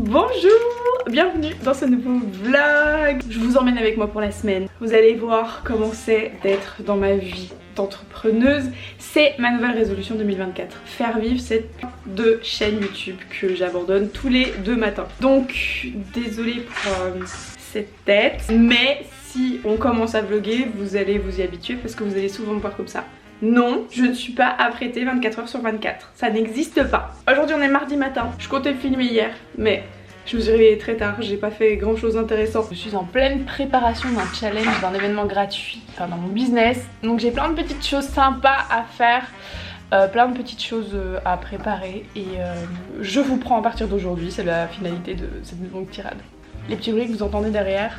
Bonjour, bienvenue dans ce nouveau vlog. Je vous emmène avec moi pour la semaine. Vous allez voir comment c'est d'être dans ma vie d'entrepreneuse. C'est ma nouvelle résolution 2024. Faire vivre cette de chaîne YouTube que j'abandonne tous les 2 matins. Donc désolée pour cette tête, mais si on commence à vlogger, vous allez vous y habituer parce que vous allez souvent me voir comme ça. Non, je ne suis pas apprêtée 24 h sur 24. Ça n'existe pas. Aujourd'hui on est mardi matin. Je comptais filmer hier, mais je me suis réveillée très tard. J'ai pas fait grand chose d'intéressant. Je suis en pleine préparation d'un challenge, d'un événement gratuit, enfin dans mon business. Donc j'ai plein de petites choses sympas à faire. Plein de petites choses à préparer. Et je vous prends à partir d'aujourd'hui. C'est la finalité de cette longue tirade. Les petits bruits que vous entendez derrière.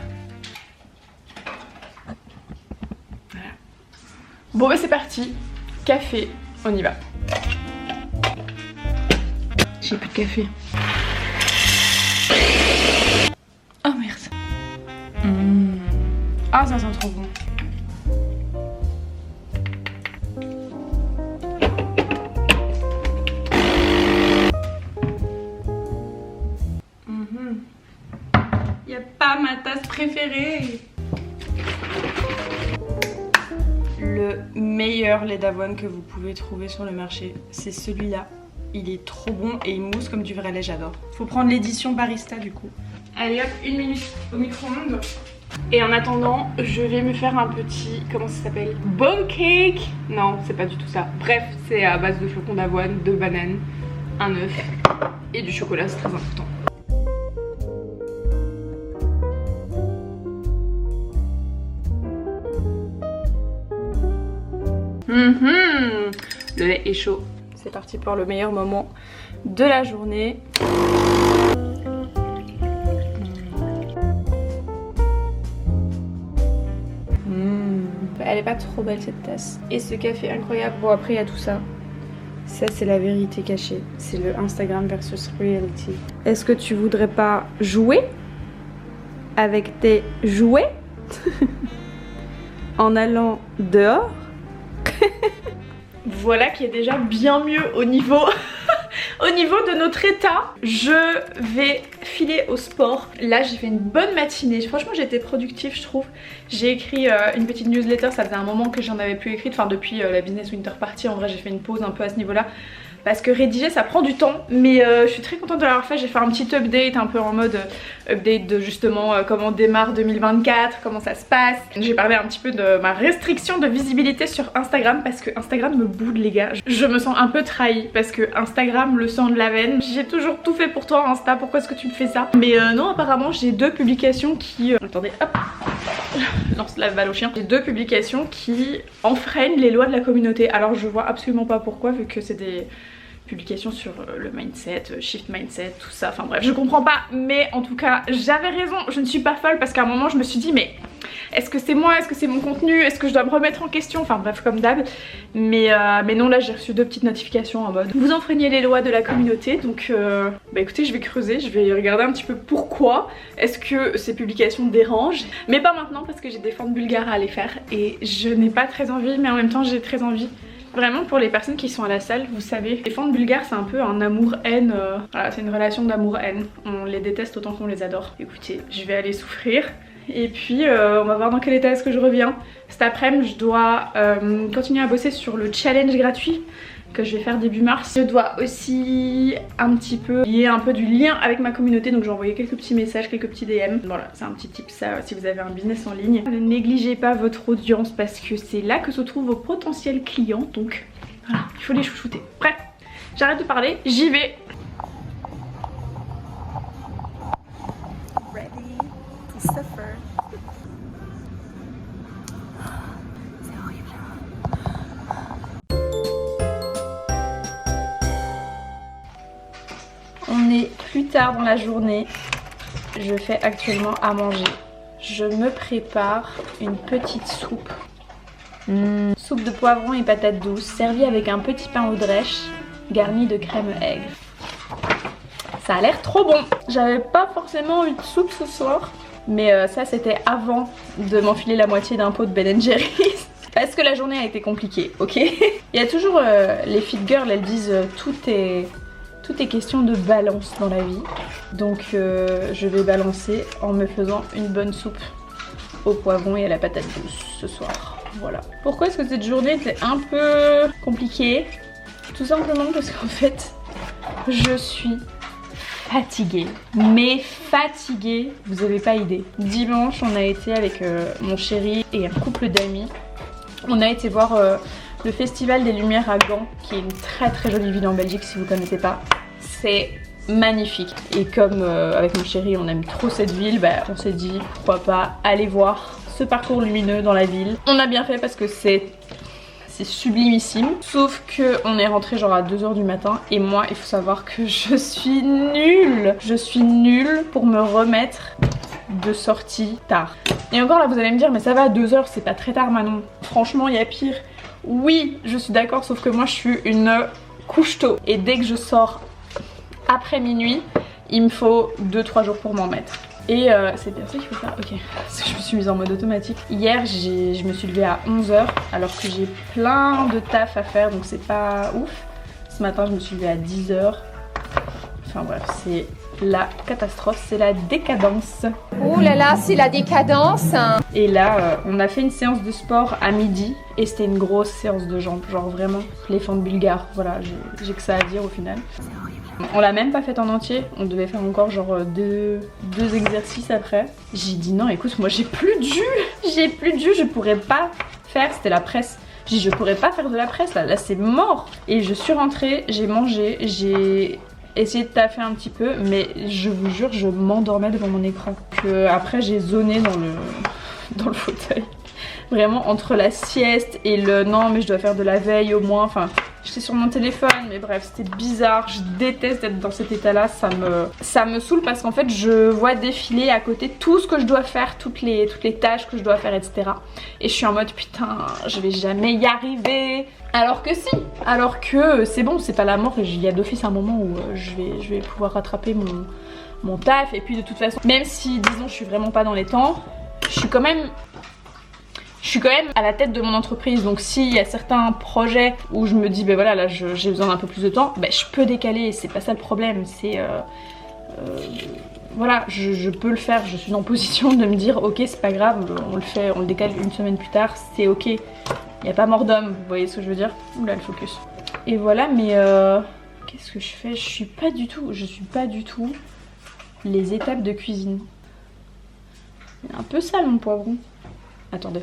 Bon bah c'est parti, café, on y va. J'ai plus de café. Oh merde. Ah ça sent trop bon. Y a pas ma tasse préférée. Le meilleur lait d'avoine que vous pouvez trouver sur le marché, c'est celui-là. Il est trop bon et il mousse comme du vrai lait, j'adore. Faut prendre l'édition barista du coup. Allez hop, 1 minute au micro-ondes. Et en attendant, je vais me faire un petit, comment ça s'appelle, bowl cake. Non, c'est pas du tout ça. Bref, c'est à base de flocons d'avoine, de bananes, un œuf et du chocolat, c'est très important. Le lait est chaud. C'est parti pour le meilleur moment de la journée. Elle est pas trop belle cette tasse. Et ce café incroyable. Bon après il y a tout ça. Ça c'est la vérité cachée. C'est le Instagram versus reality. Est-ce que tu voudrais pas jouer avec tes jouets en allant dehors? Voilà qui est déjà bien mieux au niveau au niveau de notre état. Je vais filer au sport. Là j'ai fait une bonne matinée. Franchement j'ai été productive je trouve. J'ai écrit une petite newsletter. Ça faisait un moment que j'en avais plus écrite. Enfin depuis la business winter party en vrai j'ai fait une pause un peu à ce niveau là. Parce que rédiger ça prend du temps. Mais je suis très contente de l'avoir fait. J'ai fait un petit update un peu en mode update de justement comment démarre 2024, comment ça se passe. J'ai parlé un petit peu de ma restriction de visibilité sur Instagram. Parce que Instagram me boude les gars. Je me sens un peu trahie. Parce que Instagram le sang de la veine. J'ai toujours tout fait pour toi Insta. Pourquoi est-ce que tu me fais ça? Mais non apparemment j'ai 2 publications qui... Attendez hop, lance la balle au chien. J'ai 2 publications qui enfreignent les lois de la communauté. Alors je vois absolument pas pourquoi vu que c'est des... publications sur le mindset, shift mindset, tout ça, enfin bref je comprends pas mais en tout cas j'avais raison, je ne suis pas folle parce qu'à un moment je me suis dit mais est-ce que c'est moi, est-ce que c'est mon contenu, est-ce que je dois me remettre en question, enfin bref comme d'hab mais non là j'ai reçu 2 petites notifications en mode vous enfreignez les lois de la communauté donc bah écoutez je vais creuser, je vais regarder un petit peu pourquoi est-ce que ces publications dérangent mais pas maintenant parce que j'ai des fentes bulgares à aller faire et je n'ai pas très envie mais en même temps j'ai très envie. Vraiment pour les personnes qui sont à la salle, vous savez, les fentes bulgares c'est un peu un amour-haine, voilà c'est une relation d'amour-haine, on les déteste autant qu'on les adore. Écoutez, je vais aller souffrir et puis on va voir dans quel état est-ce que je reviens. Cet après-midi je dois continuer à bosser sur le challenge gratuit que je vais faire début mars. Je dois aussi un petit peu lier un peu du lien avec ma communauté donc j'ai envoyé quelques petits messages, quelques petits DM. Voilà c'est un petit tip ça si vous avez un business en ligne. Ne négligez pas votre audience parce que c'est là que se trouvent vos potentiels clients donc voilà il faut les chouchouter. Bref j'arrête de parler, j'y vais. Ready to suffer. On est plus tard dans la journée, je fais actuellement à manger. Je me prépare une petite soupe. Soupe de poivron et patates douces, servie avec un petit pain au drèche, garni de crème aigre. Ça a l'air trop bon. J'avais pas forcément eu de soupe ce soir, mais ça c'était avant de m'enfiler la moitié d'un pot de Ben & Jerry's. Parce que la journée a été compliquée, ok. Il y a toujours les fit girls, elles disent tout Tout est question de balance dans la vie. Donc je vais balancer en me faisant une bonne soupe au poivron et à la patate douce ce soir. Voilà. Pourquoi est-ce que cette journée était un peu compliquée? Tout simplement parce qu'en fait, je suis fatiguée. Mais fatiguée, vous avez pas idée. Dimanche, on a été avec mon chéri et un couple d'amis. On a été voir le Festival des Lumières à Gand, qui est une très jolie ville en Belgique si vous connaissez pas. C'est magnifique. Et comme avec mon chéri on aime trop cette ville, bah, on s'est dit pourquoi pas aller voir ce parcours lumineux dans la ville. On a bien fait parce que c'est sublimissime. Sauf que on est rentré genre à 2 h du matin et moi il faut savoir que je suis nulle. Je suis nulle pour me remettre de sortie tard. Et encore là vous allez me dire mais ça va à 2 h, c'est pas très tard Manon. Franchement il y a pire. Oui je suis d'accord, sauf que moi je suis une couche tôt. Et dès que je sors après minuit, il me faut 2-3 jours pour m'en mettre. Et c'est bien ça qu'il faut faire. Ok, parce que je me suis mise en mode automatique. Hier je me suis levée à 11 h alors que j'ai plein de taf à faire, donc c'est pas ouf. Ce matin je me suis levée à 10 h. Enfin bref, c'est la catastrophe, c'est la décadence. Ouh là là, c'est la décadence. Et là on a fait une séance de sport à midi et c'était une grosse séance de jambes, genre vraiment les fentes bulgares. Voilà, j'ai que ça à dire au final. On l'a même pas faite en entier, on devait faire encore genre deux exercices après. J'ai dit non écoute, moi j'ai plus de jus, je pourrais pas faire, c'était la presse. J'ai dit je pourrais pas faire de la presse là c'est mort. Et je suis rentrée, j'ai mangé, j'ai essayé de taffer un petit peu, mais je vous jure je m'endormais devant mon écran. Après j'ai zoné dans le fauteuil. Vraiment entre la sieste et le non mais je dois faire de la veille au moins, enfin j'étais sur mon téléphone, mais bref c'était bizarre. Je déteste être dans cet état là, ça me saoule parce qu'en fait je vois défiler à côté tout ce que je dois faire, toutes les tâches que je dois faire, etc. Et je suis en mode putain je vais jamais y arriver. Alors que si, alors que c'est bon, c'est pas la mort. Il y a d'office un moment où je vais pouvoir rattraper mon taf. Et puis de toute façon, même si disons je suis vraiment pas dans les temps, je suis quand même à la tête de mon entreprise, donc s'il y a certains projets où je me dis ben voilà là j'ai besoin d'un peu plus de temps, ben je peux décaler, c'est pas ça le problème, c'est voilà je peux le faire, je suis en position de me dire ok c'est pas grave, on le fait, on le décale une semaine plus tard, c'est ok, il n'y a pas mort d'homme, vous voyez ce que je veux dire? Oula le focus. Et voilà mais qu'est-ce que je fais? Je suis pas du tout les étapes de cuisine. Il est un peu sale mon poivron. Attendez.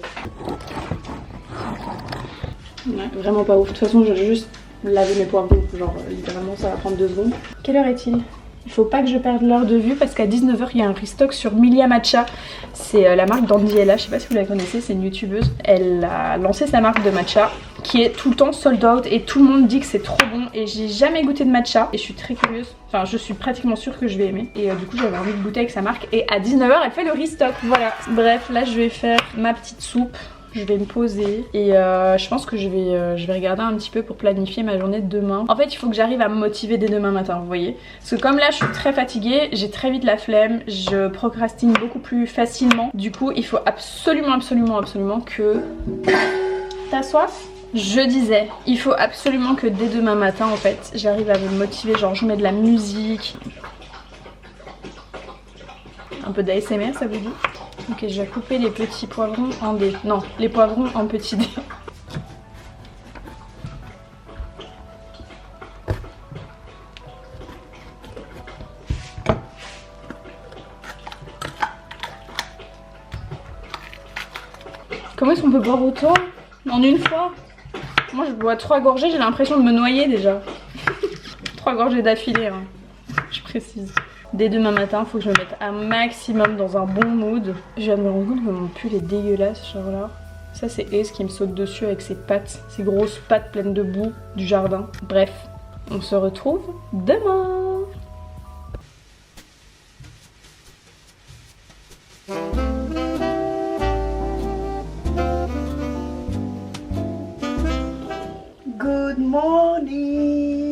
Ouais, vraiment pas ouf. De toute façon, je vais juste laver mes poivrons. Genre, littéralement, ça va prendre 2 secondes. Quelle heure est-il? Il faut pas que je perde l'heure de vue parce qu'à 19 h, il y a un restock sur Milia Matcha. C'est la marque d'Andiella. Je sais pas si vous la connaissez, c'est une youtubeuse. Elle a lancé sa marque de matcha qui est tout le temps sold out et tout le monde dit que c'est trop bon. Et j'ai jamais goûté de matcha et je suis très curieuse. Enfin, je suis pratiquement sûre que je vais aimer. Et du coup, j'avais envie de goûter avec sa marque. Et à 19 h, elle fait le restock. Voilà. Bref, là, je vais faire ma petite soupe. Je vais me poser et je pense que je vais regarder un petit peu pour planifier ma journée de demain. En fait il faut que j'arrive à me motiver dès demain matin, vous voyez. Parce que comme là je suis très fatiguée, j'ai très vite la flemme, je procrastine beaucoup plus facilement. Du coup il faut absolument que... T'as soif? Je disais, il faut absolument que dès demain matin en fait j'arrive à me motiver, genre je mets de la musique. Un peu d'ASMR ça vous dit? Ok, je vais couper les petits poivrons en dés. Non, les poivrons en petits dés. Comment est-ce qu'on peut boire autant en une fois? Moi je bois 3 gorgées, j'ai l'impression de me noyer déjà. 3 gorgées d'affilée, hein. Je précise. Dès demain matin, faut que je me mette un maximum dans un bon mood. Je viens de me rendre compte que mon pull est dégueulasse, genre là. Ça c'est Ace qui me saute dessus avec ses pattes, ses grosses pattes pleines de boue du jardin. Bref, on se retrouve demain. Good morning.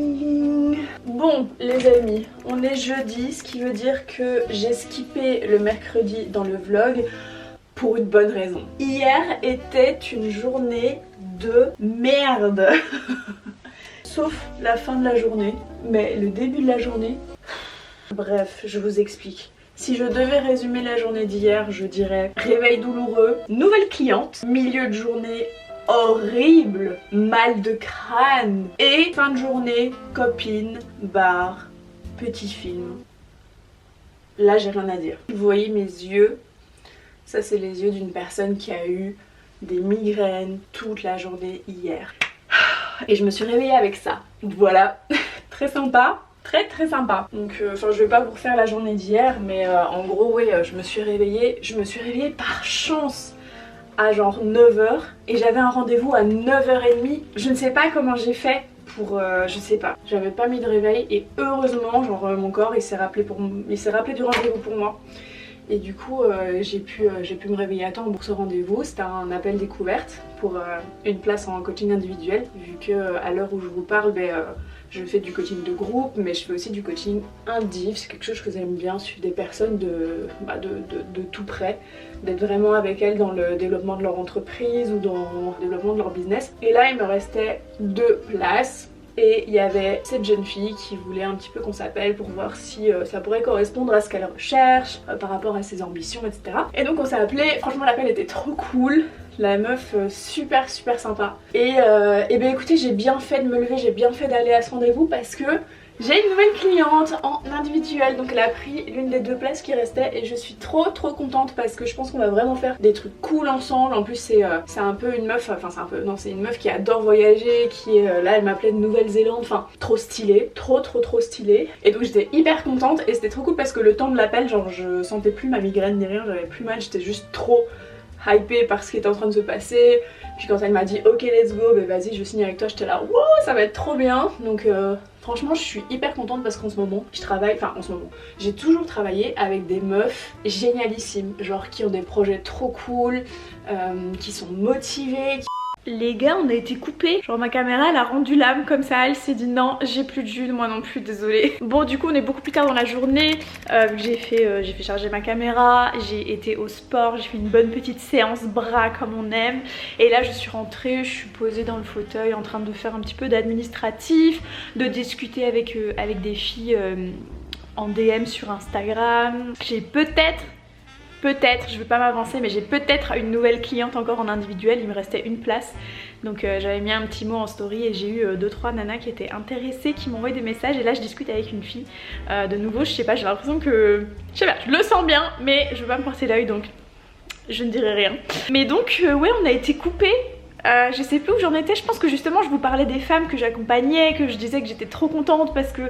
Bon les amis, on est jeudi, ce qui veut dire que j'ai skippé le mercredi dans le vlog pour une bonne raison. Hier était une journée de merde. sauf la fin de la journée, mais le début de la journée... Bref, je vous explique. Si je devais résumer la journée d'hier, je dirais réveil douloureux, nouvelle cliente, milieu de journée horrible, mal de crâne et fin de journée, copine, bar, petit film. Là j'ai rien à dire. Vous voyez mes yeux, ça c'est les yeux d'une personne qui a eu des migraines toute la journée hier. Et je me suis réveillée avec ça. Voilà, très sympa. Très sympa. Donc je vais pas vous refaire la journée d'hier, mais en gros oui, je me suis réveillée par chance à genre 9h et j'avais un rendez-vous à 9h30. Je ne sais pas comment j'ai fait pour je sais pas. J'avais pas mis de réveil et heureusement genre mon corps il s'est rappelé du rendez-vous pour moi. Et du coup j'ai pu me réveiller à temps pour ce rendez-vous. C'était un appel découverte pour une place en coaching individuel, vu que à l'heure où je vous parle, je fais du coaching de groupe, mais je fais aussi du coaching indiv. C'est quelque chose que j'aime bien, suivre des personnes de tout près, d'être vraiment avec elles dans le développement de leur entreprise ou dans le développement de leur business. Et là il me restait 2 places. Et il y avait cette jeune fille qui voulait un petit peu qu'on s'appelle pour voir si ça pourrait correspondre à ce qu'elle recherche, par rapport à ses ambitions, etc. Et donc on s'est appelé, franchement l'appel était trop cool. La meuf super sympa. Et ben écoutez, j'ai bien fait de me lever, j'ai bien fait d'aller à ce rendez-vous parce que j'ai une nouvelle cliente en individuel. Donc elle a pris l'une des 2 places qui restaient et je suis trop contente parce que je pense qu'on va vraiment faire des trucs cool ensemble. En plus c'est un peu une meuf, enfin c'est un peu, non c'est une meuf qui adore voyager, qui est là elle m'appelait de Nouvelle-Zélande, enfin trop stylé, trop stylé. Et donc j'étais hyper contente et c'était trop cool parce que le temps de l'appel, genre je sentais plus ma migraine ni rien, j'avais plus mal, j'étais juste trop hypée par ce qui était en train de se passer. Puis quand elle m'a dit ok let's go, bah vas-y je signe avec toi, j'étais là wow ça va être trop bien. Donc franchement je suis hyper contente parce qu'en ce moment je travaille, enfin en ce moment j'ai toujours travaillé avec des meufs génialissimes, genre qui ont des projets trop cool, qui sont motivées. Les gars, on a été coupés. Genre ma caméra elle a rendu l'âme comme ça, elle s'est dit non j'ai plus de jus, moi non plus, désolée. Bon du coup on est beaucoup plus tard dans la journée, j'ai fait charger ma caméra, j'ai été au sport, j'ai fait une bonne petite séance bras comme on aime. Et là je suis rentrée, je suis posée dans le fauteuil en train de faire un petit peu d'administratif, de discuter avec des filles en DM sur Instagram. J'ai peut-être, je vais pas m'avancer, mais j'ai peut-être une nouvelle cliente encore en individuel. Il me restait une place, donc j'avais mis un petit mot en story et j'ai eu 2-3 nanas qui étaient intéressées, qui m'ont envoyé des messages. Et là je discute avec une fille de nouveau, je sais pas, j'ai l'impression que, je sais pas, je le sens bien, mais je veux pas me porter l'œil donc je ne dirai rien. Mais donc ouais, on a été coupés. Je sais plus où j'en étais, je pense que justement je vous parlais des femmes que j'accompagnais, que je disais que j'étais trop contente parce que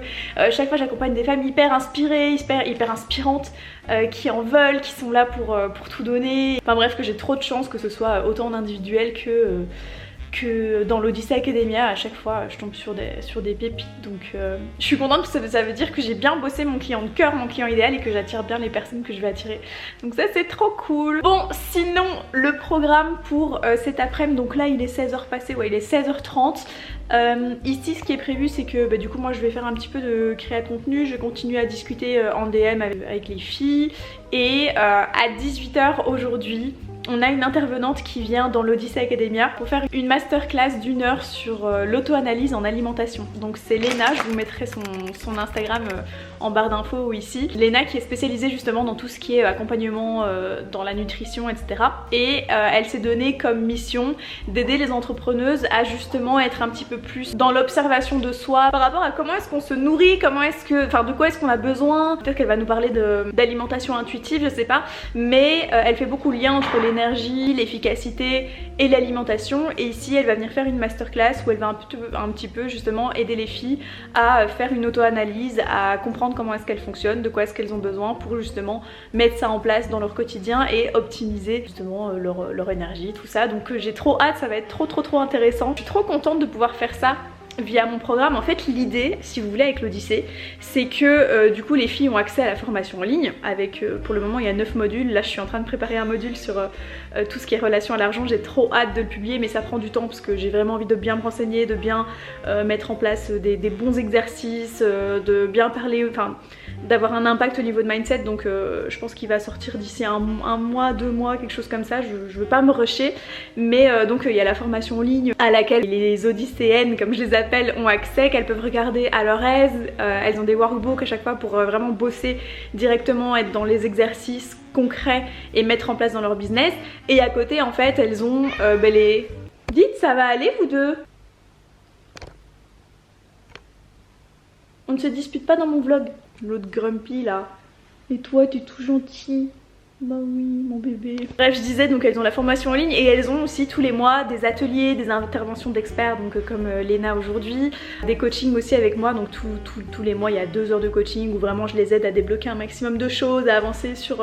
chaque fois j'accompagne des femmes hyper inspirées, hyper inspirantes, qui en veulent, qui sont là pour tout donner. Enfin bref, que j'ai trop de chance que ce soit autant en individuel que dans l'Odyssée Academia. À chaque fois je tombe sur des pépites, donc je suis contente parce que ça veut dire que j'ai bien bossé mon client de cœur, mon client idéal, et que j'attire bien les personnes que je vais attirer, donc ça c'est trop cool. Bon sinon le programme pour cet après-midi, donc là il est 16h passé, ouais il est 16h30. Ici ce qui est prévu c'est que du coup moi je vais faire un petit peu de créa de contenu, je vais continuer à discuter en DM avec les filles, et à 18h aujourd'hui on a une intervenante qui vient dans l'Odyssée Academia pour faire une masterclass d'1 heure sur l'auto-analyse en alimentation. Donc c'est Léna, je vous mettrai son Instagram en barre d'infos ou ici. Léna qui est spécialisée justement dans tout ce qui est accompagnement dans la nutrition, etc. Et elle s'est donnée comme mission d'aider les entrepreneuses à justement être un petit peu plus dans l'observation de soi par rapport à comment est-ce qu'on se nourrit, de quoi est-ce qu'on a besoin. Peut-être qu'elle va nous parler d'alimentation intuitive, je sais pas. Mais elle fait beaucoup de liens entre l'énergie, l'efficacité et l'alimentation. Et ici elle va venir faire une masterclass où elle va un petit peu justement aider les filles à faire une auto-analyse, à comprendre comment est-ce qu'elles fonctionnent, de quoi est-ce qu'elles ont besoin pour justement mettre ça en place dans leur quotidien et optimiser justement leur énergie, tout ça. Donc j'ai trop hâte, ça va être trop intéressant. Je suis trop contente de pouvoir faire ça via mon programme. En fait l'idée, si vous voulez, avec l'Odyssée, c'est que du coup les filles ont accès à la formation en ligne avec pour le moment il y a 9 modules. Là je suis en train de préparer un module sur tout ce qui est relation à l'argent. J'ai trop hâte de le publier, mais ça prend du temps parce que j'ai vraiment envie de bien me renseigner, de bien mettre en place des bons exercices, de bien parler, enfin d'avoir un impact au niveau de mindset. Donc je pense qu'il va sortir d'ici un mois, 2 mois, quelque chose comme ça. Je veux pas me rusher, mais donc il y a la formation en ligne à laquelle les Odysséennes, comme je les appelle, appellent ont accès, qu'elles peuvent regarder à leur aise. Elles ont des workbooks à chaque fois pour vraiment bosser directement, être dans les exercices concrets et mettre en place dans leur business. Et à côté en fait elles ont les... Dites, ça va aller vous deux? On ne se dispute pas dans mon vlog. L'autre grumpy là. Et toi t'es tout gentil. Bah oui mon bébé. Bref, je disais, donc elles ont la formation en ligne et elles ont aussi tous les mois des ateliers, des interventions d'experts, donc comme Léna aujourd'hui, des coachings aussi avec moi, donc tous les mois il y a 2 heures de coaching où vraiment je les aide à débloquer un maximum de choses, à avancer sur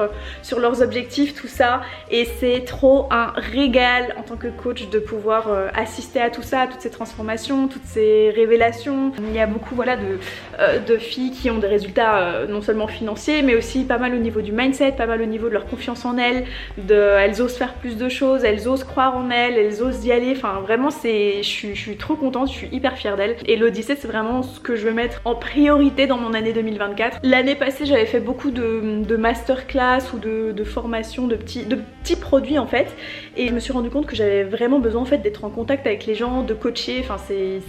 leurs objectifs, tout ça, et c'est trop un régal en tant que coach de pouvoir assister à tout ça, à toutes ces transformations, toutes ces révélations. Il y a beaucoup voilà de filles qui ont des résultats non seulement financiers mais aussi pas mal au niveau du mindset, pas mal au niveau de leur confiance en elles, elles osent faire plus de choses, elles osent croire en elles, elles osent y aller, enfin vraiment je suis trop contente, je suis hyper fière d'elles. Et l'Odyssée c'est vraiment ce que je veux mettre en priorité dans mon année 2024. L'année passée j'avais fait beaucoup de masterclass ou de formations, de petits produits en fait, et je me suis rendu compte que j'avais vraiment besoin en fait d'être en contact avec les gens, de coacher, enfin c'est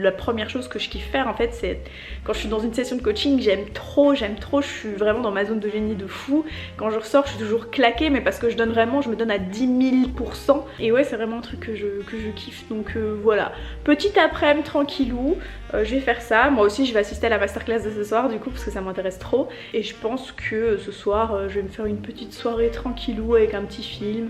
la première chose que je kiffe faire en fait, c'est quand je suis dans une session de coaching, j'aime trop, je suis vraiment dans ma zone de génie de fou. Quand je ressors je suis toujours claquée, mais parce que je donne vraiment, je me donne à 10 000%, et ouais c'est vraiment un truc que je kiffe. Donc voilà, petite après-midi tranquillou, je vais faire ça. Moi aussi je vais assister à la masterclass de ce soir du coup parce que ça m'intéresse trop, et je pense que ce soir je vais me faire une petite soirée tranquillou avec un petit film.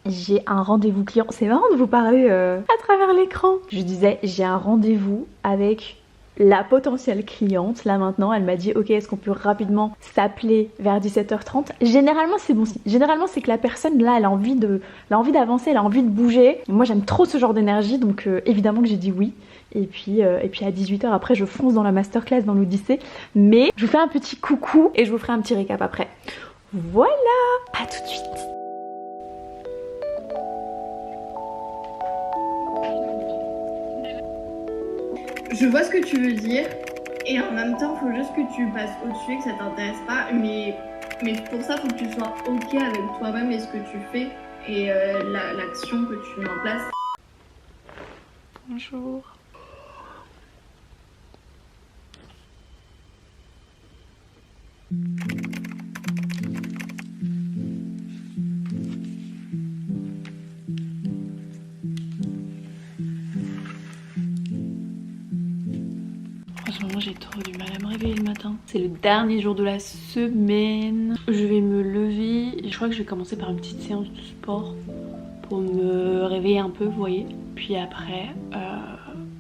J'ai un rendez-vous client, c'est marrant de vous parler à travers l'écran. Je disais j'ai un rendez-vous avec la potentielle cliente. Là maintenant elle m'a dit ok, est-ce qu'on peut rapidement s'appeler vers 17h30. Généralement c'est bon signe, généralement c'est que la personne là elle a envie d'avancer, elle a envie de bouger. Moi j'aime trop ce genre d'énergie, donc évidemment que j'ai dit oui. Et puis à 18h après je fonce dans la masterclass dans l'Odyssée. Mais je vous fais un petit coucou et je vous ferai un petit récap après. Voilà, à tout de suite. Je vois ce que tu veux dire, et en même temps, il faut juste que tu passes au-dessus et que ça t'intéresse pas. Mais pour ça, il faut que tu sois ok avec toi-même et ce que tu fais et l'action que tu mets en place. Bonjour. Franchement j'ai trop du mal à me réveiller le matin. C'est le dernier jour de la semaine. Je vais me lever. Je crois que je vais commencer par une petite séance de sport pour me réveiller un peu, vous voyez. Puis après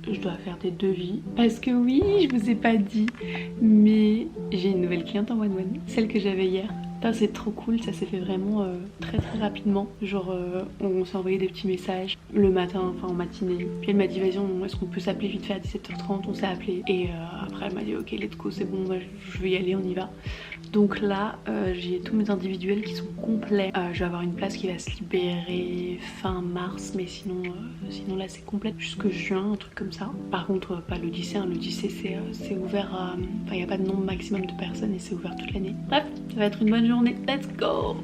je dois faire des devis. Parce que oui, je vous ai pas dit, mais j'ai une nouvelle cliente en one-one. Celle que j'avais hier. C'est trop cool, ça s'est fait vraiment très rapidement. Genre on s'est envoyé des petits messages le matin, enfin en matinée. Puis elle m'a dit vas-y, est-ce qu'on peut s'appeler vite fait à 17h30? On s'est appelé. Et après elle m'a dit ok let's go, c'est bon, je vais y aller, on y va. Donc là j'ai tous mes individuels qui sont complets. Je vais avoir une place qui va se libérer fin mars, mais sinon là c'est complet jusque juin, un truc comme ça. Par contre pas l'Odyssée, l'Odyssée c'est ouvert à... Enfin il n'y a pas de nombre maximum de personnes et c'est ouvert toute l'année. Bref, ça va être une bonne journée, let's go!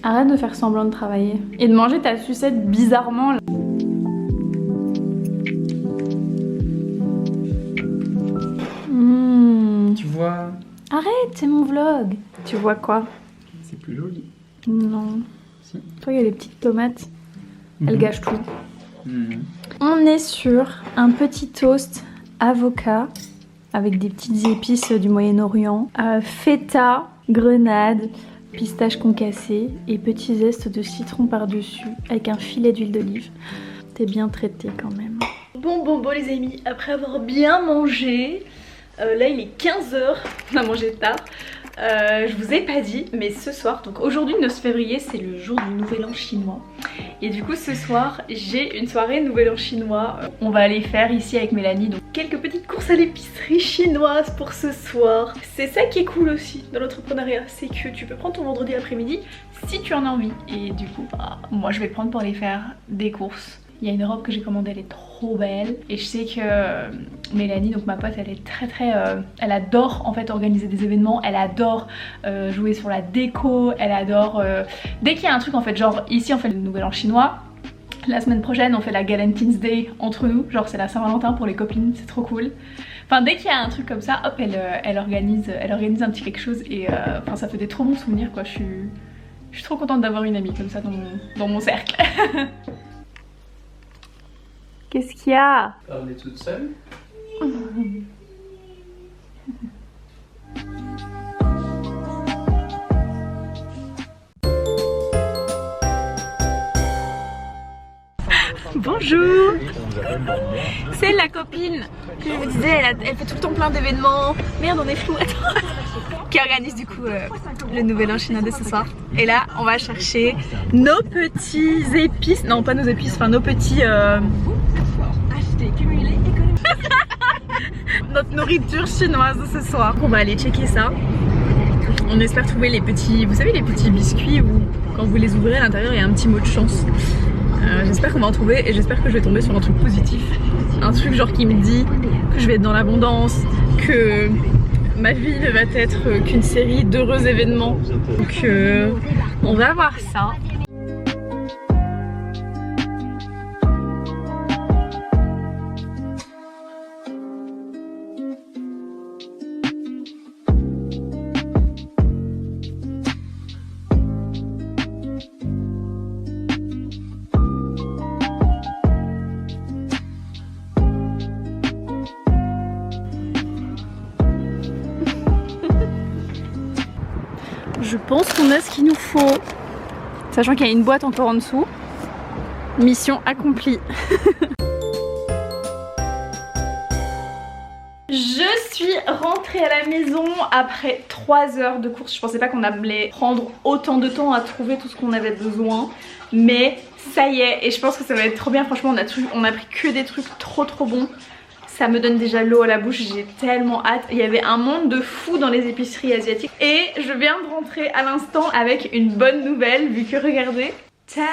Arrête de faire semblant de travailler et de manger ta sucette bizarrement là. Tu vois... Arrête, c'est mon vlog. Tu vois quoi? C'est plus joli. Non. Si. Toi, il y a les petites tomates. Elles gâchent tout. Mhm. On est sur un petit toast avocat avec des petites épices du Moyen-Orient, feta, grenade, pistache concassée et petits zestes de citron par-dessus avec un filet d'huile d'olive. T'es bien traité quand même. Bon les amis, après avoir bien mangé, là il est 15h, on a mangé tard. Je vous ai pas dit, mais ce soir, donc aujourd'hui 9 février, c'est le jour du nouvel an chinois. Et du coup ce soir j'ai une soirée nouvel an chinois. On va aller faire ici avec Mélanie donc quelques petites courses à l'épicerie chinoise pour ce soir. C'est ça qui est cool aussi dans l'entrepreneuriat, c'est que tu peux prendre ton vendredi après-midi si tu en as envie. Et du coup moi je vais prendre pour aller faire des courses Il y a une robe que j'ai commandée, elle est trop belle. Et je sais que Mélanie, donc ma pote, elle est elle adore en fait organiser des événements. Elle adore jouer sur la déco. Elle adore... dès qu'il y a un truc en fait, genre ici on fait le nouvel an chinois. La semaine prochaine on fait la Galentine's Day entre nous. Genre c'est la Saint-Valentin pour les copines, c'est trop cool. Enfin dès qu'il y a un truc comme ça, hop, elle organise un petit quelque chose. Et enfin ça fait des trop bons souvenirs quoi. Je suis trop contente d'avoir une amie comme ça dans mon cercle. Qu'est-ce qu'il y a? On est toute seule. Bonjour. C'est la copine que je vous disais, elle fait tout le temps plein d'événements. Merde, on est flou, attends. Qui organise du coup le nouvel an chinois de ce soir. Et là, on va chercher nos petits épices. Non, pas nos épices, enfin nos petits... notre nourriture chinoise de ce soir. On va aller checker ça. On espère trouver les petits, vous savez les petits biscuits où quand vous les ouvrez à l'intérieur il y a un petit mot de chance. J'espère qu'on va en trouver et j'espère que je vais tomber sur un truc positif. Un truc genre qui me dit que je vais être dans l'abondance, que ma vie ne va être qu'une série d'heureux événements. Donc on va voir ça. Je pense qu'on a ce qu'il nous faut. Sachant qu'il y a une boîte encore en dessous. Mission accomplie. Je suis rentrée à la maison après 3 heures de course. Je pensais pas qu'on allait prendre autant de temps à trouver tout ce qu'on avait besoin. Mais ça y est, et je pense que ça va être trop bien. Franchement, on a pris que des trucs trop bons. Ça me donne déjà l'eau à la bouche, j'ai tellement hâte. Il y avait un monde de fou dans les épiceries asiatiques. Et je viens de rentrer à l'instant avec une bonne nouvelle, vu que regardez. Tada!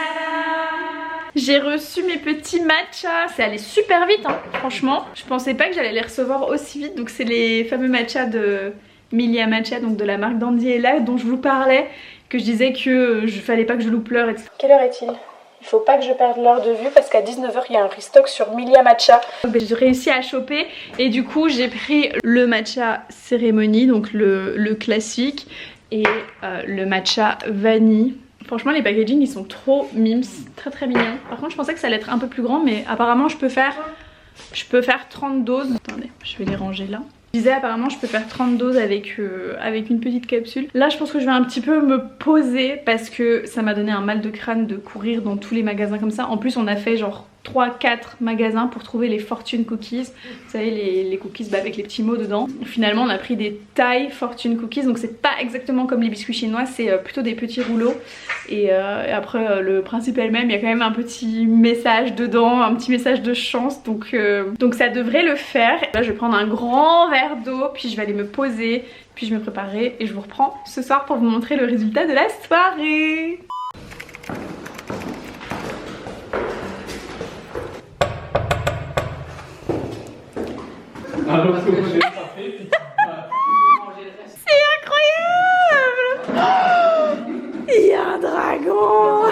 J'ai reçu mes petits matchas. C'est allé super vite hein, franchement. Je pensais pas que j'allais les recevoir aussi vite. Donc c'est les fameux matchas de Milia Matcha, donc de la marque Dandiela, dont je vous parlais. Que je disais que fallait pas que je loupe l'heure, etc. Quelle heure est-il ? Il faut pas que je perde l'heure de vue parce qu'à 19 h il y a un restock sur Milia Matcha. J'ai réussi à choper et du coup j'ai pris le matcha cérémonie, donc le classique, et le matcha vanille. Franchement les packaging ils sont trop mimes, très mignons. Par contre je pensais que ça allait être un peu plus grand mais apparemment je peux faire 30 doses. Attendez, je vais les ranger là. Je disais apparemment je peux faire 30 doses avec une petite capsule. Là je pense que je vais un petit peu me poser parce que ça m'a donné un mal de crâne de courir dans tous les magasins comme ça. En plus on a fait genre 3-4 magasins pour trouver les Fortune Cookies. Vous savez les cookies avec les petits mots dedans. Finalement on a pris des Thai Fortune Cookies, donc c'est pas exactement comme les biscuits chinois, c'est plutôt des petits rouleaux. Et après le principe est le même, il y a quand même un petit message dedans, un petit message de chance, donc ça devrait le faire. Là je vais prendre un grand verre d'eau, puis je vais aller me poser, puis je me préparer et je vous reprends ce soir pour vous montrer le résultat de la soirée. C'est incroyable! Oh, il y a un dragon!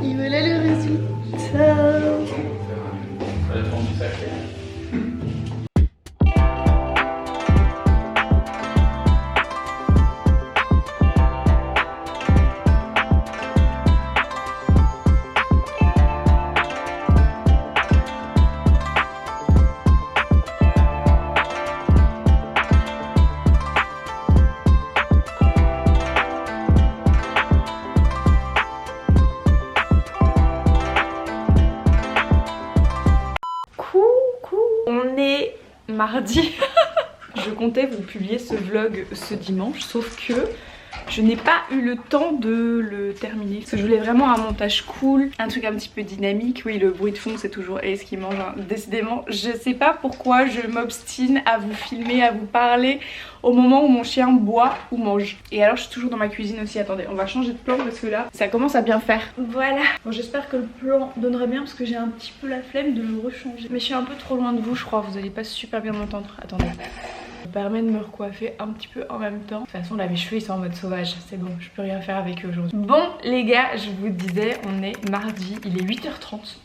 Et voilà le résultat. Mardi. Je comptais vous publier ce vlog ce dimanche, sauf que Je n'ai pas eu le temps de le terminer parce que je voulais vraiment un montage cool, un truc un petit peu dynamique. Oui, le bruit de fond c'est toujours Ace qui mange, hein. Décidément, je sais pas pourquoi je m'obstine à vous filmer, à vous parler au moment où mon chien boit ou mange. Et alors je suis toujours dans ma cuisine aussi. Attendez, on va changer de plan parce que là ça commence à bien faire. Voilà. Bon, j'espère que le plan donnera bien parce que j'ai un petit peu la flemme de le rechanger. Mais je suis un peu trop loin de vous je crois, vous allez pas super bien m'entendre. Attendez. Ça me permet de me recoiffer un petit peu en même temps. De toute façon là mes cheveux ils sont en mode sauvage, c'est bon, je peux rien faire avec eux aujourd'hui. Bon les gars, je vous disais, on est mardi, il est 8h30.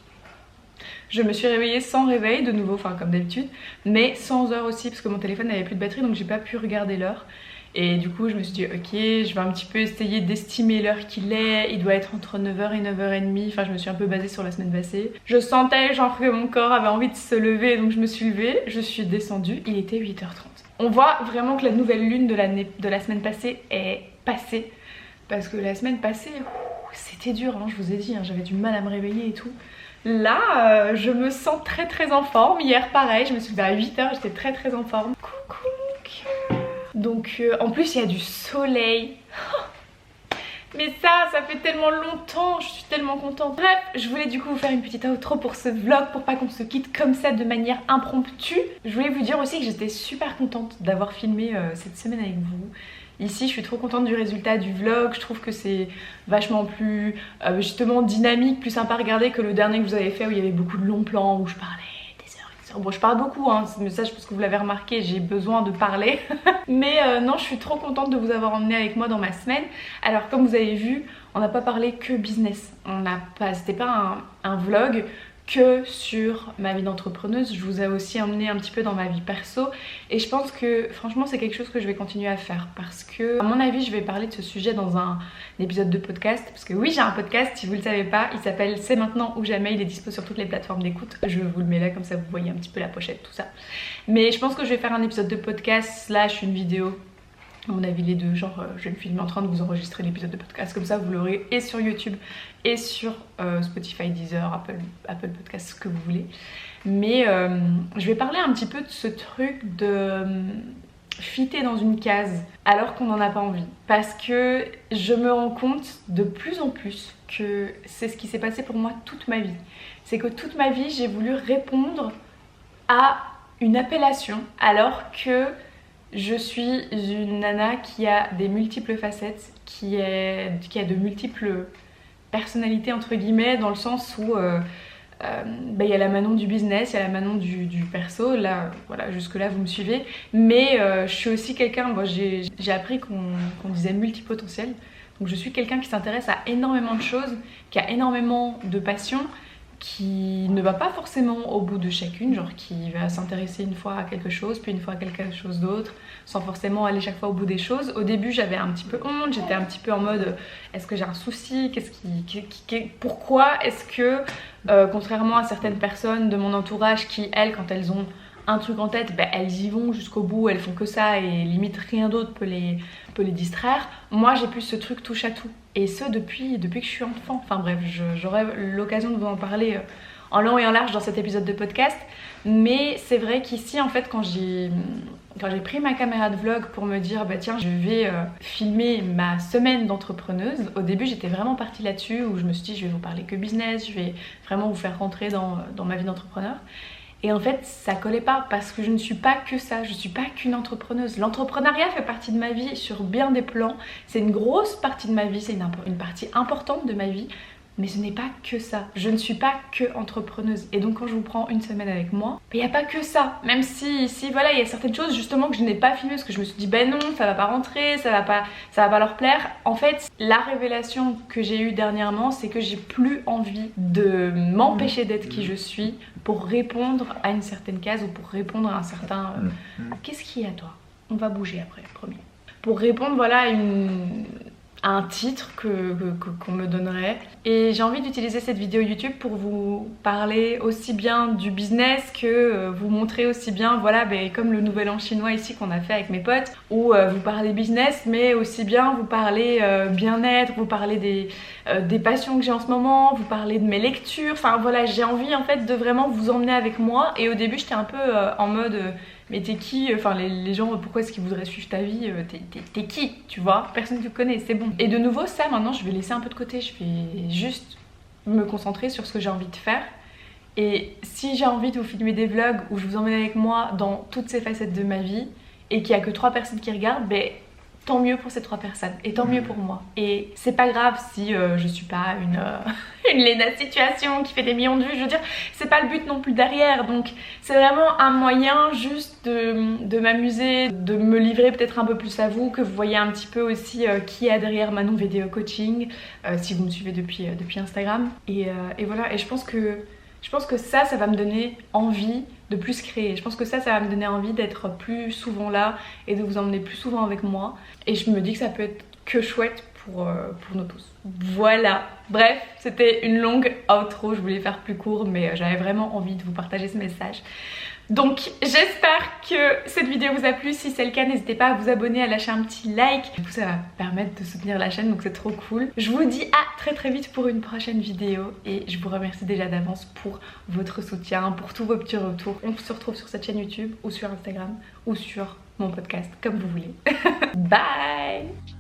Je me suis réveillée sans réveil de nouveau, enfin comme d'habitude, mais sans heure aussi parce que mon téléphone n'avait plus de batterie donc j'ai pas pu regarder l'heure. Et du coup je me suis dit ok, je vais un petit peu essayer d'estimer l'heure qu'il est. Il doit être entre 9h et 9h30, enfin je me suis un peu basée sur la semaine passée. Je sentais genre que mon corps avait envie de se lever donc je me suis levée, je suis descendue, il était 8h30. On voit vraiment que la nouvelle lune de la semaine passée est passée. Parce que la semaine passée, c'était dur, hein, je vous ai dit, hein, j'avais du mal à me réveiller et tout. Là, je me sens très en forme. Hier, pareil, je me suis levée à 8h, j'étais très en forme. Coucou mon cœur. Donc, en plus, il y a du soleil. Mais ça fait tellement longtemps, je suis tellement contente. Bref, je voulais du coup vous faire une petite outro pour ce vlog, pour pas qu'on se quitte comme ça de manière impromptue. Je voulais vous dire aussi que j'étais super contente d'avoir filmé cette semaine avec vous. Ici, je suis trop contente du résultat du vlog, je trouve que c'est vachement plus justement dynamique, plus sympa à regarder que le dernier que vous avez fait où il y avait beaucoup de longs plans, où je parlais. Bon, je parle beaucoup, hein, mais ça je pense que vous l'avez remarqué, j'ai besoin de parler. Mais non, je suis trop contente de vous avoir emmené avec moi dans ma semaine. Alors comme vous avez vu, on n'a pas parlé que business. C'était pas un vlog que sur ma vie d'entrepreneuse. Je vous ai aussi emmené un petit peu dans ma vie perso. Et je pense que franchement c'est quelque chose que je vais continuer à faire. Parce que à mon avis je vais parler de ce sujet dans un épisode de podcast. Parce que oui, j'ai un podcast, si vous ne le savez pas, il s'appelle C'est maintenant ou jamais. Il est dispo sur toutes les plateformes d'écoute. Je vous le mets là comme ça vous voyez un petit peu la pochette, tout ça. Mais je pense que je vais faire un épisode de podcast / une vidéo. À mon avis les deux, genre je vais me filmer en train de vous enregistrer l'épisode de podcast, comme ça vous l'aurez et sur YouTube et sur Spotify, Deezer, Apple Podcast, ce que vous voulez. Mais je vais parler un petit peu de ce truc de fitter dans une case alors qu'on n'en a pas envie. Parce que je me rends compte de plus en plus que c'est ce qui s'est passé pour moi toute ma vie. C'est que toute ma vie j'ai voulu répondre à une appellation alors que je suis une nana qui a des multiples facettes, qui a de multiples personnalités entre guillemets, dans le sens où y a la Manon du business, il y a la Manon du perso, là voilà, jusque là vous me suivez, mais je suis aussi quelqu'un, j'ai appris qu'on disait multipotentiel, donc je suis quelqu'un qui s'intéresse à énormément de choses, qui a énormément de passions, qui ne va pas forcément au bout de chacune, genre qui va s'intéresser une fois à quelque chose, puis une fois à quelque chose d'autre, sans forcément aller chaque fois au bout des choses. Au début j'avais un petit peu honte, j'étais un petit peu en mode est-ce que j'ai un souci, pourquoi est-ce que contrairement à certaines personnes de mon entourage qui elles quand elles ont un truc en tête, elles y vont jusqu'au bout, elles font que ça et limite rien d'autre peut les distraire. Moi j'ai plus ce truc touche à tout. Et ce depuis que je suis enfant. Enfin bref, j'aurai l'occasion de vous en parler en long et en large dans cet épisode de podcast. Mais c'est vrai qu'ici en fait quand j'ai pris ma caméra de vlog pour me dire tiens je vais filmer ma semaine d'entrepreneuse. Au début j'étais vraiment partie là-dessus où je me suis dit je vais vous parler que business, je vais vraiment vous faire rentrer dans ma vie d'entrepreneur. Et en fait ça collait pas parce que je ne suis pas que ça, je suis pas qu'une entrepreneuse. L'entrepreneuriat fait partie de ma vie sur bien des plans, c'est une grosse partie de ma vie, c'est une partie importante de ma vie, mais ce n'est pas que ça. Je ne suis pas que entrepreneuse. Et donc quand je vous prends une semaine avec moi, il n'y a pas que ça. Même si voilà, il y a certaines choses justement que je n'ai pas filmées parce que je me suis dit non, ça va pas rentrer, ça va pas leur plaire. En fait, la révélation que j'ai eue dernièrement, c'est que j'ai plus envie de m'empêcher d'être qui je suis pour répondre à une certaine case ou pour répondre à un certain... Qu'est-ce qu'il y a toi? On va bouger après, promis. Pour répondre voilà à un titre qu'on me donnerait. Et j'ai envie d'utiliser cette vidéo YouTube pour vous parler aussi bien du business que vous montrer aussi bien, voilà, comme le nouvel an chinois ici qu'on a fait avec mes potes, où vous parlez business, mais aussi bien vous parlez bien-être, vous parlez des passions que j'ai en ce moment, vous parlez de mes lectures, enfin voilà, j'ai envie en fait de vraiment vous emmener avec moi. Et au début j'étais un peu en mode mais t'es qui, enfin les gens, pourquoi est-ce qu'ils voudraient suivre ta vie, t'es qui, tu vois, personne ne te connaît, c'est bon. Et de nouveau ça maintenant je vais laisser un peu de côté, je vais juste me concentrer sur ce que j'ai envie de faire. Et si j'ai envie de vous filmer des vlogs où je vous emmène avec moi dans toutes ces facettes de ma vie et qu'il y a que 3 personnes qui regardent, ben tant mieux pour ces 3 personnes et tant mieux pour moi. Et c'est pas grave si je suis pas une Léna Situation qui fait des millions de vues, je veux dire, c'est pas le but non plus derrière. Donc c'est vraiment un moyen juste de m'amuser, de me livrer peut-être un peu plus à vous, que vous voyez un petit peu aussi qui est derrière Manon Vidéo Coaching, si vous me suivez depuis Instagram. Et voilà, et je pense que ça va me donner envie de plus créer. Je pense que ça va me donner envie d'être plus souvent là et de vous emmener plus souvent avec moi. Et je me dis que ça peut être que chouette pour nous tous. Voilà. Bref, c'était une longue outro. Je voulais faire plus court, mais j'avais vraiment envie de vous partager ce message. Donc j'espère que cette vidéo vous a plu. Si c'est le cas, n'hésitez pas à vous abonner, à lâcher un petit like. Du coup ça va permettre de soutenir la chaîne, donc c'est trop cool. Je vous dis à très vite pour une prochaine vidéo. Et je vous remercie déjà d'avance pour votre soutien, pour tous vos petits retours. On se retrouve sur cette chaîne YouTube ou sur Instagram ou sur mon podcast, comme vous voulez. Bye.